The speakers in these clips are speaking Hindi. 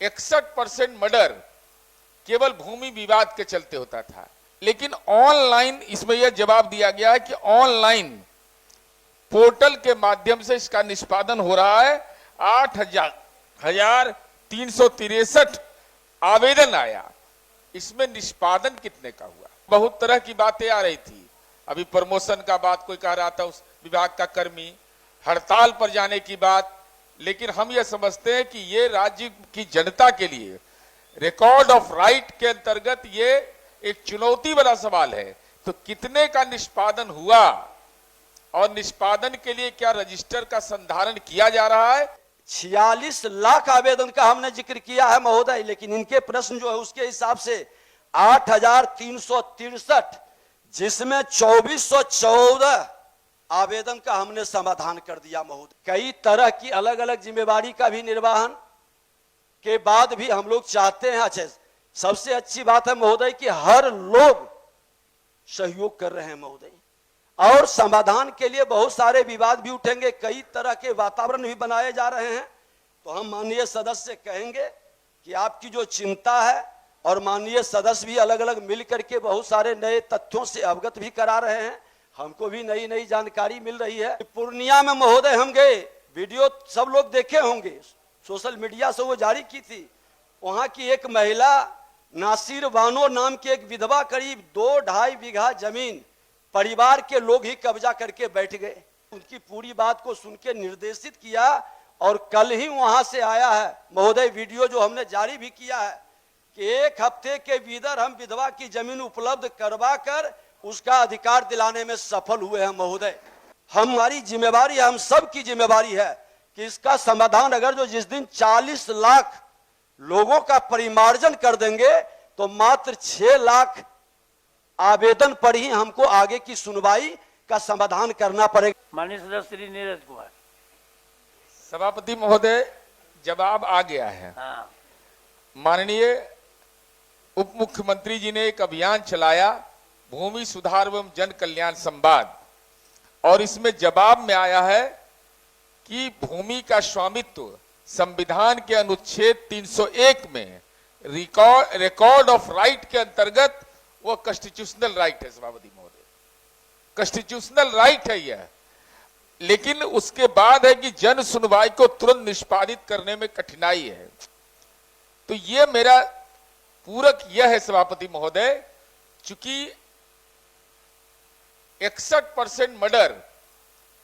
61% मर्डर केवल भूमि विवाद के चलते होता था, लेकिन ऑनलाइन इसमें यह जवाब दिया गया है कि ऑनलाइन पोर्टल के माध्यम से इसका निष्पादन हो रहा है। 8,363 आवेदन आया, इसमें निष्पादन कितने का हुआ? बहुत तरह की बातें आ रही थी। अभी प्रमोशन का बात कोई कह रहा था, उस विभाग का कर्मी हड़ताल पर जाने की बात, लेकिन हम यह समझते हैं कि ये राज्य की जनता के लिए रिकॉर्ड ऑफ राइट के अंतर्गत ये एक चुनौती वाला सवाल है। तो कितने का निष्पादन हुआ और निष्पादन के लिए क्या रजिस्टर का संधारण किया जा रहा है? 46 लाख आवेदन का हमने जिक्र किया है महोदय, लेकिन इनके प्रश्न जो है उसके हिसाब से 8,363, जिसमें 2,414 आवेदन का हमने समाधान कर दिया महोदय। कई तरह की अलग अलग जिम्मेवारी का भी निर्वहन के बाद भी हम लोग चाहते हैं, अच्छे सबसे अच्छी बात है महोदय कि हर लोग सहयोग कर रहे हैं महोदय, और समाधान के लिए बहुत सारे विवाद भी उठेंगे, कई तरह के वातावरण भी बनाए जा रहे हैं। तो हम माननीय सदस्य से कहेंगे कि आपकी जो चिंता है, और माननीय सदस्य भी अलग अलग मिल करके बहुत सारे नए तथ्यों से अवगत भी करा रहे हैं, हमको भी नई नई जानकारी मिल रही है। पूर्णिया में महोदय हम गए, वीडियो सब लोग देखे होंगे, सोशल मीडिया से वो जारी की थी। वहां की एक महिला नासिर बानो नाम की एक विधवा, करीब 2-2.5 बीघा जमीन परिवार के लोग ही कब्जा करके बैठ गए। उनकी पूरी बात को सुन के निर्देशित किया, और कल ही वहां से आया है महोदय वीडियो जो हमने जारी भी किया है कि 1 हफ्ते के भीतर हम विधवा की जमीन उपलब्ध करवा कर उसका अधिकार दिलाने में सफल हुए हैं महोदय। हमारी जिम्मेवारी, हम सब की जिम्मेवारी है कि इसका समाधान, अगर जो जिस दिन 40 लाख लोगों का परिमार्जन कर देंगे तो मात्र 6 लाख आवेदन पर ही हमको आगे की सुनवाई का समाधान करना पड़ेगा। माननीय सदस्य श्री नीरज कुमार। सभापति महोदय, जवाब आ गया है। हाँ। माननीय उप मुख्यमंत्री जी ने एक अभियान चलाया, भूमि सुधार एवं जन कल्याण संवाद, और इसमें जवाब में आया है कि भूमि का स्वामित्व संविधान के अनुच्छेद 301 में रिकॉर्ड ऑफ राइट के अंतर्गत वो कॉन्स्टिट्यूशनल राइट है। सभापति महोदय, कॉन्स्टिट्यूशनल राइट है यह, लेकिन उसके बाद है कि जन सुनवाई को तुरंत निष्पादित करने में कठिनाई है। तो ये मेरा पूरक यह है सभापति महोदय, चूंकि 61% मर्डर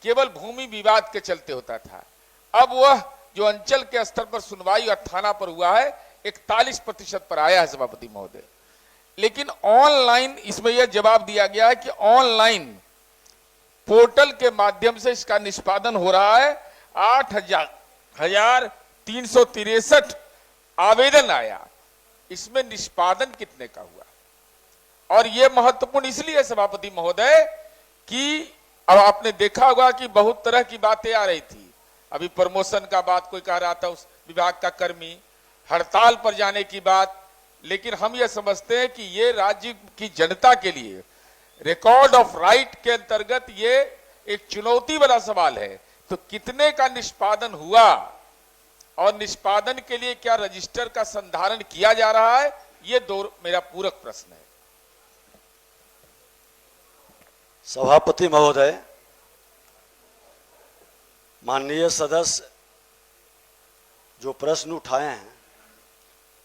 केवल भूमि विवाद के चलते होता था, अब वह जो अंचल के स्तर पर सुनवाई और थाना पर हुआ है 41% पर आया है सभापति महोदय। लेकिन ऑनलाइन इसमें यह जवाब दिया गया है कि ऑनलाइन पोर्टल के माध्यम से इसका निष्पादन हो रहा है। 8,363 आवेदन आया, इसमें निष्पादन कितने का हुआ? और यह महत्वपूर्ण इसलिए है सभापति महोदय कि अब आपने देखा होगा कि बहुत तरह की बातें आ रही थी। अभी प्रमोशन का बात कोई कह रहा था, उस विभाग का कर्मी हड़ताल पर जाने की बात, लेकिन हम यह समझते हैं कि ये राज्य की जनता के लिए रिकॉर्ड ऑफ राइट के अंतर्गत ये एक चुनौती वाला सवाल है। तो कितने का निष्पादन हुआ और निष्पादन के लिए क्या रजिस्टर का संधारण किया जा रहा है? ये मेरा पूरक प्रश्न है। सभापति महोदय, माननीय सदस्य जो प्रश्न उठाए हैं,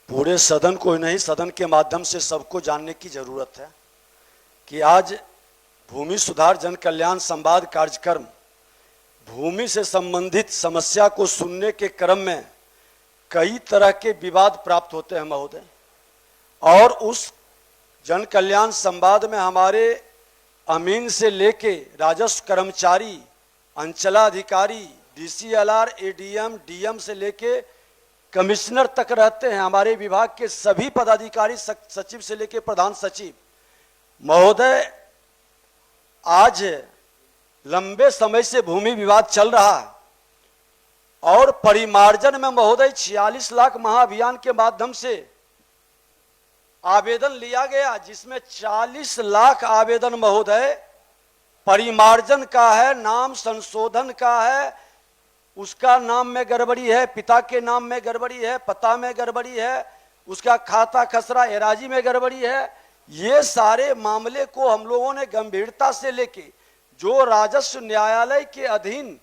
पूरे सदन को ही नहीं, सदन के माध्यम से सबको जानने की जरूरत है कि आज भूमि सुधार जन कल्याण संवाद कार्यक्रम भूमि से संबंधित समस्या को सुनने के क्रम में कई तरह के विवाद प्राप्त होते हैं महोदय, और उस जन कल्याण संवाद में हमारे अमीन से लेके राजस्व कर्मचारी, अंचलाधिकारी, डीसीएलआर, एडीएम, डीएम से लेके कमिश्नर तक रहते हैं। हमारे विभाग के सभी पदाधिकारी, सचिव से लेके प्रधान सचिव महोदय, आज लंबे समय से भूमि विवाद चल रहा है, और परिमार्जन में महोदय 46 लाख महाअभियान के माध्यम से आवेदन लिया गया, जिसमें 40 लाख आवेदन महोदय परिमार्जन का है, नाम संशोधन का है, उसका नाम में गड़बड़ी है, पिता के नाम में गड़बड़ी है, पता में गड़बड़ी है, उसका खाता खसरा एराजी में गड़बड़ी है। ये सारे मामले को हम लोगों ने गंभीरता से लेके, जो राजस्व न्यायालय के अधीन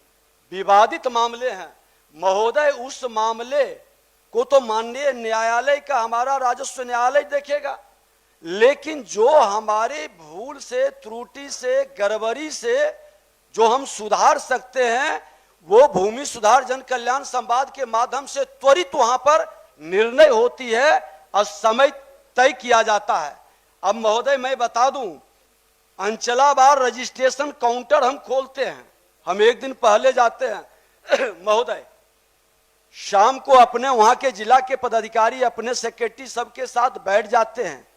विवादित मामले हैं महोदय, उस मामले को तो माननीय न्यायालय का हमारा राजस्व न्यायालय देखेगा, लेकिन जो हमारे भूल से, त्रुटि से, गड़बड़ी से जो हम सुधार सकते हैं, वो भूमि सुधार जन कल्याण संवाद के माध्यम से त्वरित वहां पर निर्णय होती है और समय तय किया जाता है। अब महोदय मैं बता दूं, अंचलावार रजिस्ट्रेशन काउंटर हम खोलते हैं, हम एक दिन पहले जाते हैं महोदय, शाम को अपने वहां के जिला के पदाधिकारी अपने सेक्रेटरी सबके साथ बैठ जाते हैं।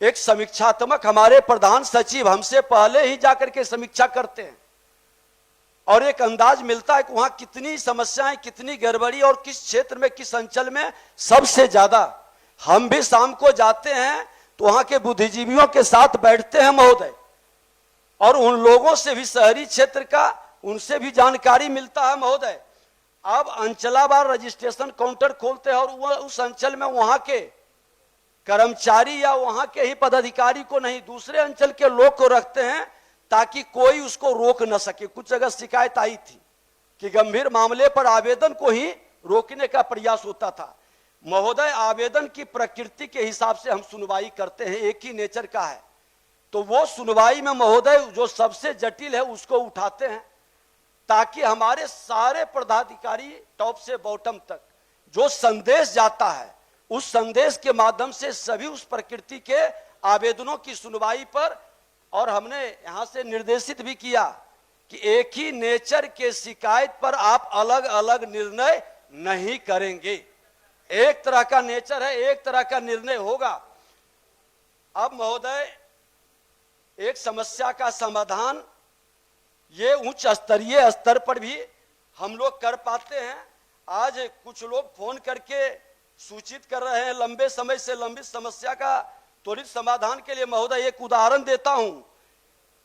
एक समीक्षात्मक हमारे प्रधान सचिव हमसे पहले ही जाकर के समीक्षा करते हैं और एक अंदाज मिलता है कि वहां कितनी समस्याएं, कितनी गड़बड़ी और किस क्षेत्र में, किस अंचल में सबसे ज्यादा। हम भी शाम को जाते हैं तो वहां के बुद्धिजीवियों के साथ बैठते हैं महोदय, और उन लोगों से भी शहरी क्षेत्र का उनसे भी जानकारी मिलता है महोदय। अब अंचलावार रजिस्ट्रेशन काउंटर खोलते हैं और उस अंचल में वहां के कर्मचारी या वहां के ही पदाधिकारी को नहीं, दूसरे अंचल के लोग को रखते हैं ताकि कोई उसको रोक न सके। कुछ जगह शिकायत आई थी कि गंभीर मामले पर आवेदन को ही रोकने का प्रयास होता था। महोदय, आवेदन की प्रकृति के हिसाब से हम सुनवाई करते हैं, एक ही नेचर का है, तो वो सुनवाई में महोदय जो सबसे जटिल है उसको उठाते हैं ताकि हमारे सारे पदाधिकारी टॉप से बॉटम तक जो संदेश जाता है, उस संदेश के माध्यम से सभी उस प्रकृति के आवेदनों की सुनवाई पर, और हमने यहां से निर्देशित भी किया कि एक ही नेचर के शिकायत पर आप अलग अलग निर्णय नहीं करेंगे। एक तरह का नेचर है, एक तरह का निर्णय होगा। अब महोदय, एक समस्या का समाधान ये उच्च स्तरीय स्तर पर भी हम लोग कर पाते हैं। आज कुछ लोग फोन करके सूचित कर रहे हैं लंबे समय से लंबित समस्या का त्वरित समाधान के लिए। महोदय, एक उदाहरण देता हूं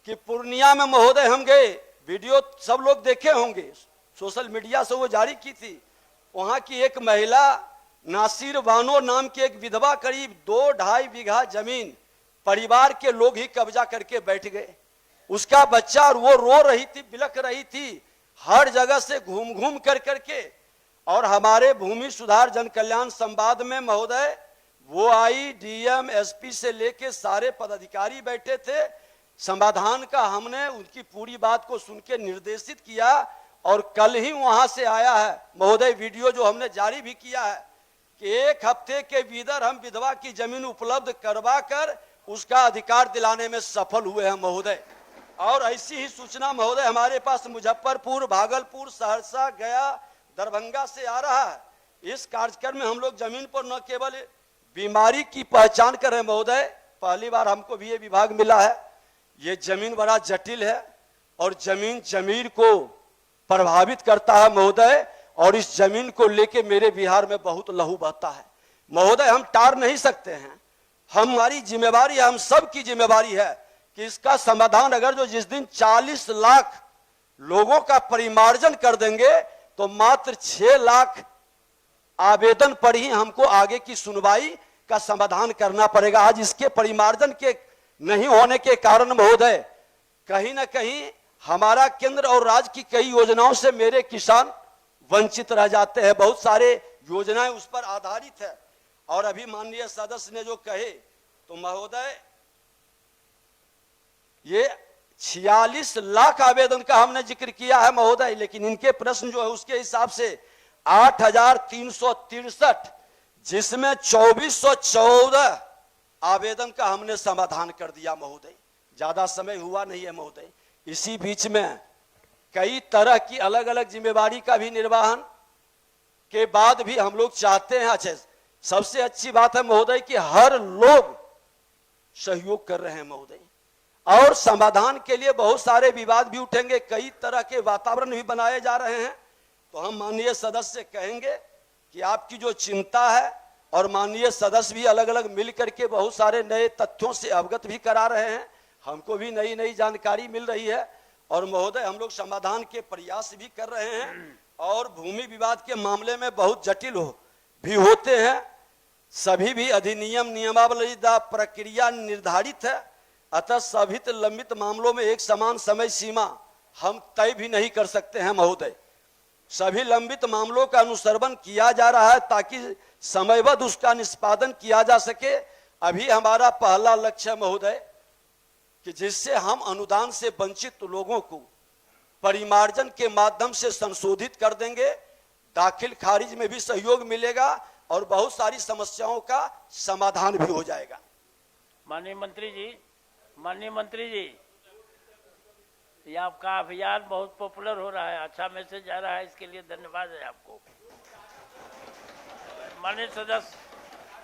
कि पूर्णिया में महोदय हम गए, वीडियो सब लोग देखे होंगे, सोशल मीडिया से वो जारी की थी। वहां की एक महिला नासिर बानो नाम की एक विधवा, करीब 2-2.5 बीघा जमीन परिवार के लोग ही कब्जा करके बैठ गए। उसका बच्चा, और वो रो रही थी, बिलख रही थी, हर जगह से घूम घूम कर करके। और हमारे भूमि सुधार जन कल्याण संवाद में महोदय वो आई, डीएम एसपी से लेके सारे पदाधिकारी बैठे थे। समाधान का हमने उनकी पूरी बात को सुन के निर्देशित किया और कल ही वहां से आया है महोदय वीडियो जो हमने जारी भी किया है कि 1 हफ्ते के भीतर हम विधवा की जमीन उपलब्ध करवा कर उसका अधिकार दिलाने में सफल हुए हैं महोदय। और ऐसी ही सूचना महोदय हमारे पास मुजफ्फरपुर, भागलपुर, सहरसा, गया, दरभंगा से आ रहा है। इस कार्यक्रम में हम लोग जमीन पर न केवल बीमारी की पहचान कर रहे हैं महोदय, पहली बार हमको भी ये विभाग मिला है। ये जमीन बड़ा जटिल है और जमीन को प्रभावित करता है महोदय, और इस जमीन को लेके मेरे बिहार में बहुत लहू बहता है महोदय। हम टार नहीं सकते हैं, हमारी जिम्मेवारी है, हम सब की जिम्मेवारी है कि इसका समाधान अगर जो जिस दिन 40 लाख लोगों का परिमार्जन कर देंगे तो मात्र 6 लाख आवेदन पर ही हमको आगे की सुनवाई का समाधान करना पड़ेगा। आज इसके परिमार्जन के नहीं होने के कारण महोदय कहीं ना कहीं हमारा केंद्र और राज्य की कई योजनाओं से मेरे किसान वंचित रह जाते हैं। बहुत सारे योजनाएं उस पर आधारित है। और अभी माननीय सदस्य ने जो कहे तो महोदय ये 46 लाख आवेदन का हमने जिक्र किया है महोदय, लेकिन इनके प्रश्न जो है उसके हिसाब से 8,363, जिसमें 2,414 आवेदन का हमने समाधान कर दिया महोदय। ज्यादा समय हुआ नहीं है महोदय। इसी बीच में कई तरह की अलग अलग जिम्मेवारी का भी निर्वहन के बाद भी हम लोग चाहते हैं, अच्छे सबसे अच्छी बात है महोदय कि हर लोग सहयोग कर रहे हैं महोदय, और समाधान के लिए बहुत सारे विवाद भी उठेंगे, कई तरह के वातावरण भी बनाए जा रहे हैं। तो हम माननीय सदस्य से कहेंगे कि आपकी जो चिंता है, और माननीय सदस्य भी अलग अलग मिल करके बहुत सारे नए तथ्यों से अवगत भी करा रहे हैं, हमको भी नई नई जानकारी मिल रही है। और महोदय हम लोग समाधान के प्रयास भी कर रहे हैं और भूमि विवाद के मामले में बहुत जटिल भी होते हैं। सभी भी अधिनियम नियमावली दा प्रक्रिया निर्धारित है, अतः सभी लंबित मामलों में एक समान समय सीमा हम तय भी नहीं कर सकते हैं महोदय। सभी लंबित मामलों का अनुसरण किया जा रहा है ताकि समयबद्ध उसका निष्पादन किया जा सके। अभी हमारा पहला लक्ष्य है महोदय कि जिससे हम अनुदान से वंचित लोगों को परिमार्जन के माध्यम से संशोधित कर देंगे, दाखिल खारिज में भी सहयोग मिलेगा और बहुत सारी समस्याओं का समाधान भी हो जाएगा। माननीय मंत्री जी, ये आपका अभियान बहुत पॉपुलर हो रहा है, अच्छा मैसेज आ रहा है, इसके लिए धन्यवाद है आपको। माननीय सदस्य